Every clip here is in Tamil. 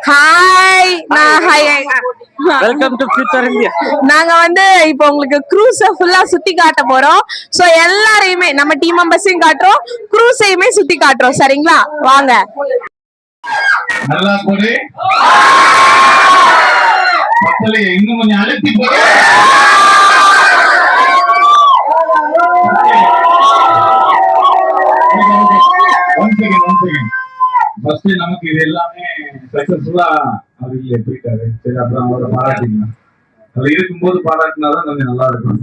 Hi welcome to future India. நாங்க வந்து இப்போ உங்களுக்கு க்ரூஸ ஃபுல்லா சுத்தி காட்ட போறோம். சோ எல்லாரையுமே நம்ம டீம் மெம்பர்ஸையும் காட்டுறோம், க்ரூஸையுமே சுத்தி காட்டுறோம். சரிங்களா, வாங்க. நல்லா போடு மக்களே, இன்னும் கொஞ்சம் அழுத்தி போடு. ஃபர்ஸ்ட் நமக்கு இது எல்லாமே சக்சஸ்ஃபுல்லா அவர் போயிட்டாரு. சரி, அப்புறம் அவரை பாராட்டிக்கலாம். அதுல இருக்கும்போது பாராட்டினாதான் கொஞ்சம் நல்லா இருக்கும்.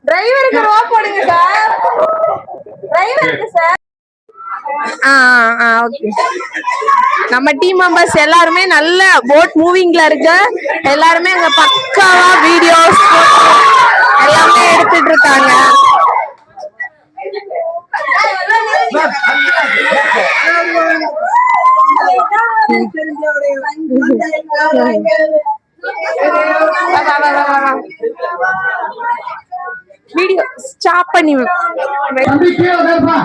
டிரைவருக்கு ரோ போடுங்க சார். டிரைவருக்கு சார். ஓகே. நம்ம டீம் மெம்பர்ஸ் எல்லாருமே நல்ல போட் மூவிங்ல இருக்கு. எல்லாருமே அங்க பக்காவா வீடியோஸ் எல்லாமே எடுத்துட்டு இருக்காங்க. வீடியோ ஸ்டாப் பண்ணி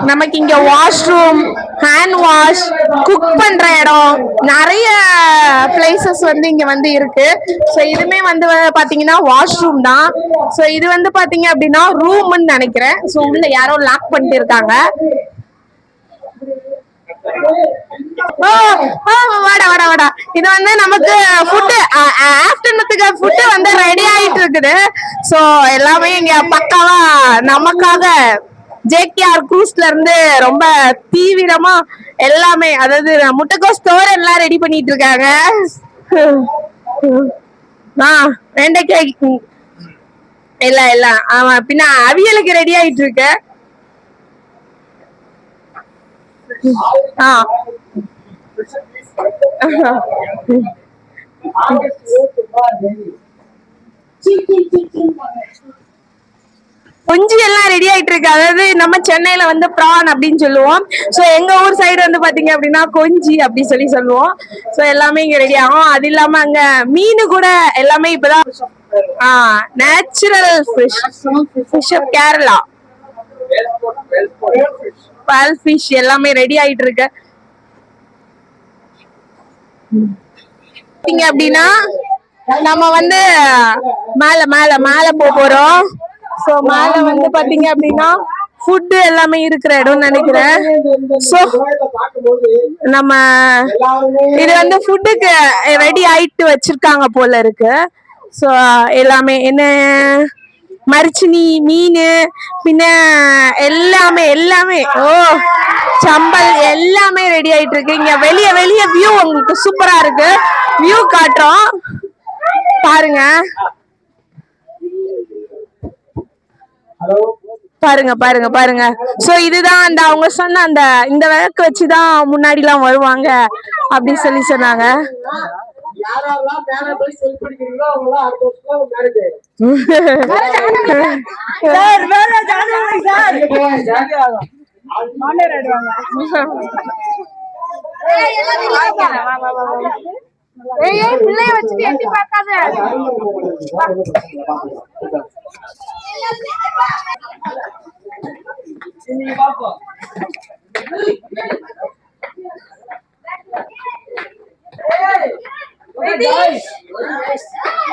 நமக்கு இங்க வாஷ்ரூம், ஹேண்ட் வாஷ், குக் பண்ற இடம், நிறைய பிளேசஸ் வந்து இங்க வந்து இருக்கு. சோ இதுமே வந்து பாத்தீங்கன்னா வாஷ்ரூம் தான். சோ இது வந்து பாத்தீங்க அப்படின்னா ரூம்னு நினைக்கிறேன். சோ உள்ள யாரோ லாக் பண்ணிட்டு இருக்காங்க. வாடா வாடா வாடா. இது வந்து நமக்கு ஃபுட், ஆஃப்டர்நூனுக்கு ஃபுட் வந்து ரெடி ஆயிட்டு இருக்குது. சோ எல்லாமே இங்க பக்காவா நமக்காக ஜேகேஆர் க்ரூஸ்ல இருந்து ரொம்ப தீவிரமா எல்லாமே, அதாவது முட்டைக்கோஸ் தோரன் எல்லாம் ரெடி பண்ணிட்டு இருக்காங்க. வெண்டைக்காய் இல்ல இல்ல, ஆமா, பின்ன அவியலுக்கு ரெடி ஆயிட்டு இருக்கு. குஞ்சு எல்லாம் ரெடி ஆயிட்டு இருக்கு. அதாவது நம்ம சென்னையில வந்து பிரான் அப்படின்னு சொல்லுவோம். சோ எங்க ஊர் சைடு வந்து பாத்தீங்க அப்படின்னா கொஞ்சி அப்படி சொல்லுவோம். சோ எல்லாமே இங்க ரெடி ஆகும். அது இல்லாம அங்க மீன் கூட எல்லாமே இப்பதான் நேச்சுரல் ஃபிஷ் ஆஃப் கேரளா பால் ஃபிஷ் எல்லாமே ரெடி ஆயிட்டு இருக்கு. அப்படின்னா நம்ம வந்து மேல மேல மேல போறோம். சோ மேல வந்து பாத்தீங்க அப்படின்னா ஃபுட் எல்லாமே இருக்கிற இடம்னு நினைக்கிறேன். சோ நம்ம இது வந்து ஃபுட்டுக்கு ரெடி ஆயிட்டு வச்சிருக்காங்க போல இருக்கு. சோ எல்லாமே என்ன மரிச்சினி, மீன், பின்ன எல்லாமே எல்லாமே சம்பல் எல்லாமே ரெடி ஆயிட்டு இருக்கு. இங்க வெளிய வியூ உங்களுக்கு சூப்பரா இருக்கு. வியூ காட்டுறோம் பாருங்க. பாருங்க பாருங்க பாருங்க. சோ இதுதான் அந்த அவங்க சொன்ன அந்த இந்த விளக்கு வச்சுதான் முன்னாடி எல்லாம் வருவாங்க அப்படி சொன்னாங்க. பிள்ளைய வச்சுட்டு எட்டி பார்க்காத.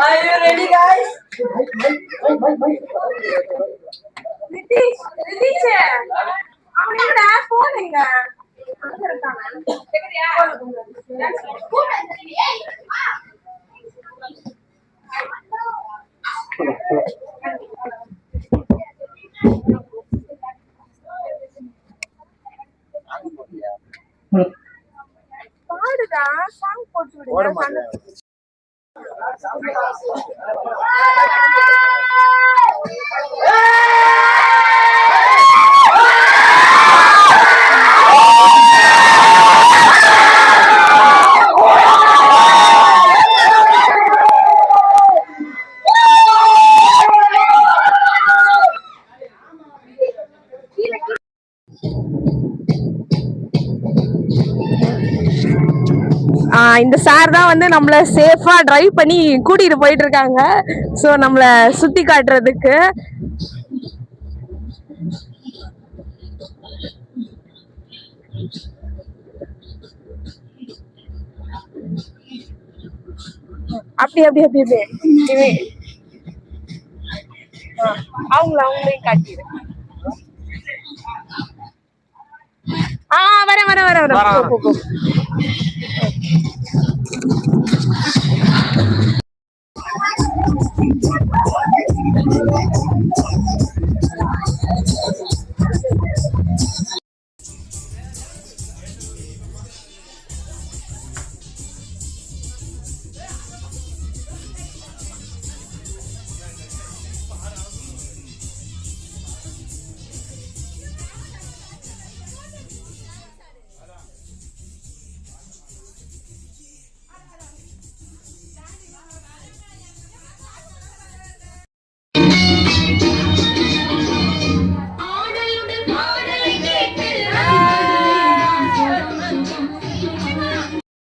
Are you ready, guys? அவனோட போன் எங்க அங்க இருக்காங்க. பாடுடா, சாங் போட்டு விடுங்க. இந்த சார் தான் வந்து நம்மள சேஃபா டிரைவ் பண்ணி கூட்டிட்டு போயிட்டு இருக்காங்க. சோ நம்மள சுத்தி காட்டுறதுக்கு. அப்படி அப்படி அப்படி அப்படி இவன் அவங்களையும் காட்டிடு. வரேன் வரேன் வரேன் வரேன். போ, போ, போ.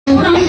வரும்